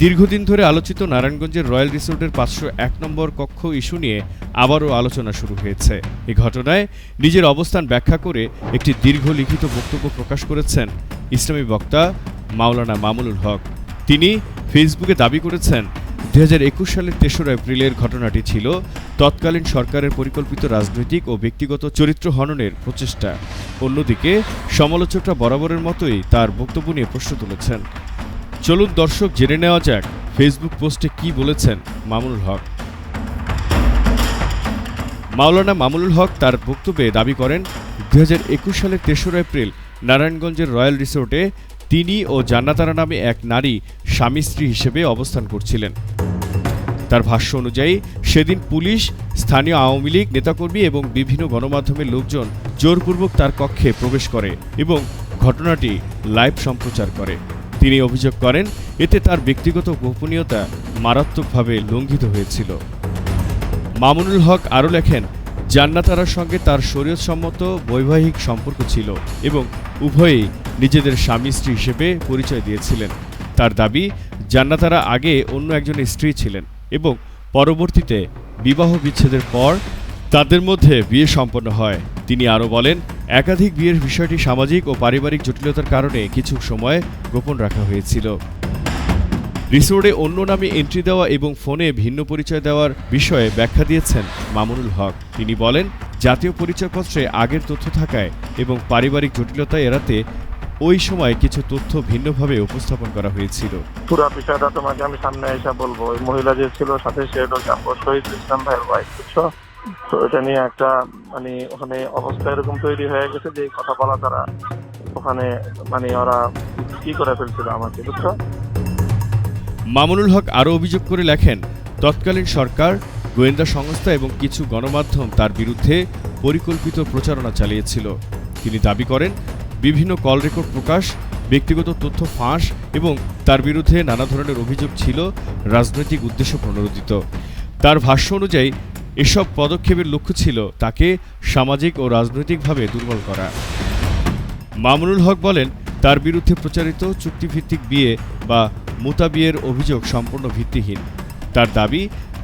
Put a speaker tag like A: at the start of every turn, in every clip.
A: দীর্ঘদিন ধরে আলোচিত নারায়ণগঞ্জের রয়্যাল রিসোর্টের 501 নম্বর কক্ষ ইস্যু নিয়ে আবারও আলোচনা শুরু হয়েছে। এই ঘটনায় নিজের অবস্থান ব্যাখ্যা করে একটি দীর্ঘ লিখিত বক্তব্য প্রকাশ করেছেন ইসলামী বক্তা মাওলানা মামুনুল হক। তিনি ফেসবুকে দাবি করেছেন, 2021 সালের 3রা এপ্রিলের ঘটনাটি ছিল তৎকালীন সরকারের পরিকল্পিত রাজনৈতিক ও ব্যক্তিগত চরিত্র হননের প্রচেষ্টা। অন্যদিকে সমালোচকরা বরাবরের মতোই তার বক্তব্য নিয়ে প্রশ্ন তুলেছেন। চলুন দর্শক, জেনে নেওয়া যাক ফেসবুক পোস্টে কি বলেছেন মামুনুল হক। মাওলানা মামুনুল হক তার বক্তব্যে দাবি করেন, 2021 সালের 3রা এপ্রিল নারায়ণগঞ্জের রয়্যাল রিসোর্টে তিনি ও জান্নাতারা নামে এক নারী স্বামী স্ত্রী হিসেবে অবস্থান করছিলেন। তার ভাষ্য অনুযায়ী সেদিন পুলিশ, স্থানীয় আওয়ামী লীগ নেতাকর্মী এবং বিভিন্ন গণমাধ্যমের লোকজন জোরপূর্বক তার কক্ষে প্রবেশ করে এবং ঘটনাটি লাইভ সম্প্রচার করে। তিনি অভিযোগ করেন, এতে তার ব্যক্তিগত গোপনীয়তা মারাত্মকভাবে লঙ্ঘিত হয়েছিল। মামুনুল হক আরও লেখেন, জান্নাতারার সঙ্গে তার শরীয়তসম্মত বৈবাহিক সম্পর্ক ছিল এবং উভয়েই নিজেদের স্বামী স্ত্রী হিসেবে পরিচয় দিয়েছিলেন। তার দাবি, জান্নাতারা আগে অন্য একজনের স্ত্রী ছিলেন এবং পরবর্তীতে বিবাহ বিচ্ছেদের পর তাদের মধ্যে বিয়ে সম্পন্ন হয়। তিনি আরও বলেন, একাধিক বিয়ের বিষয়টি সামাজিক ও পারিবারিক জটিলতার কারণে কিছু সময় গোপন রাখা হয়েছিল। রিসোর্টে অন্য নামে এন্ট্রি দেওয়া এবং ফোনে ভিন্ন পরিচয় দেওয়ার বিষয়ে ব্যাখ্যা দিয়েছেন মামুনুল হক। তিনি বলেন, জাতীয় পরিচয়পত্রে আগের তথ্য থাকায় এবং পারিবারিক জটিলতা এড়াতে ওই সময় কিছু তথ্য ভিন্নভাবে উপস্থাপন করা হয়েছিল।
B: পুরো বিষয়টা তোমাকে আমি সামনে এসে বলবো। ওই মহিলা যে ছিল সাথে সে শহীদ ইসলাম ভাইয়ের ওয়াইফ, বুঝছো? তো এটা নিয়ে একটা ওখানে অবস্থা এরকম তৈরি হয়ে গেছে যে কথা বলা তারা ওখানে ওরা কি করে ফেলছিল আমাকে, বুঝছো?
A: মামুনুল হক আরও অভিযোগ করে লেখেন, তৎকালীন সরকার, গোয়েন্দা সংস্থা এবং কিছু গণমাধ্যম তার বিরুদ্ধে পরিকল্পিত প্রচারণা চালিয়েছিল। তিনি দাবি করেন, বিভিন্ন কল রেকর্ড প্রকাশ, ব্যক্তিগত তথ্য ফাঁস এবং তার বিরুদ্ধে নানা ধরনের অভিযোগ ছিল রাজনৈতিক উদ্দেশ্য প্রণোদিত। তার ভাষ্য অনুযায়ী এসব পদক্ষেপের লক্ষ্য ছিল তাকে সামাজিক ও রাজনৈতিকভাবে দুর্বল করা। মামুনুল হক বলেন, তার বিরুদ্ধে প্রচারিত চুক্তিভিত্তিক বিয়ে বা মুতা বিয়ের অভিযোগ সম্পূর্ণ ভিত্তিহীন। তার দাবি,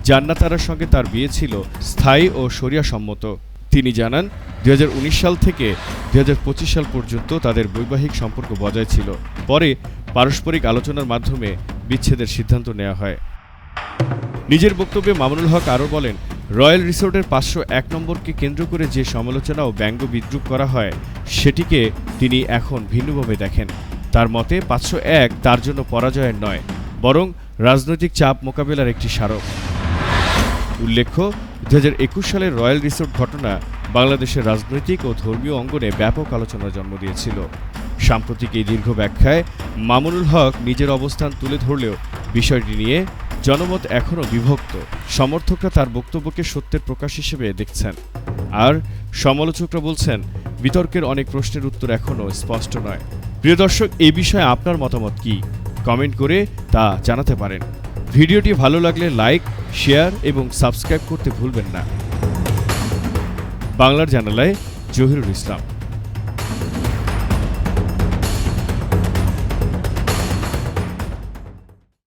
A: জান্নাতারার সঙ্গে তার বিয়ে ছিল স্থায়ী ও শরিয়া সম্মত। তিনি জানান, 2019 সাল থেকে 2025 সাল পর্যন্ত তাদের বৈবাহিক সম্পর্ক বজায় ছিল। পরে পারস্পরিক আলোচনার মাধ্যমে বিচ্ছেদের সিদ্ধান্ত নেওয়া হয়। নিজের বক্তব্যে মামুনুল হক আরও বলেন, রয়্যাল রিসোর্টের 501 নম্বরকে কেন্দ্র করে যে সমালোচনা ও ব্যঙ্গ বিদ্রুপ করা হয় সেটিকে তিনি এখন ভিন্নভাবে দেখেন। তার মতে 501 তার জন্য পরাজয়ের নয়, বরং রাজনৈতিক চাপ মোকাবেলার একটি স্মারক। উল্লেখ্য, 2021 সালের রয়্যাল রিসোর্ট ঘটনা বাংলাদেশের রাজনৈতিক ও ধর্মীয় অঙ্গনে ব্যাপক আলোচনার জন্ম দিয়েছিল। সাম্প্রতিক এই দীর্ঘ ব্যাখ্যায় মামুনুল হক নিজের অবস্থান তুলে ধরলেও বিষয়টি নিয়ে জনমত এখনও বিভক্ত। সমর্থকরা তার বক্তব্যকে সত্যের প্রকাশ হিসেবে দেখছেন, আর সমালোচকরা বলছেন বিতর্কের অনেক প্রশ্নের উত্তর এখনও স্পষ্ট নয়। প্রিয় দর্শক, এই বিষয়ে আপনার মতামত কি? কমেন্ট করে তা জানাতে পারেন। ভিডিওটি ভালো লাগলে লাইক, শেয়ার এবং সাবস্ক্রাইব করতে ভুলবেন না। বাংলার জানালায় জহিরুল ইসলাম।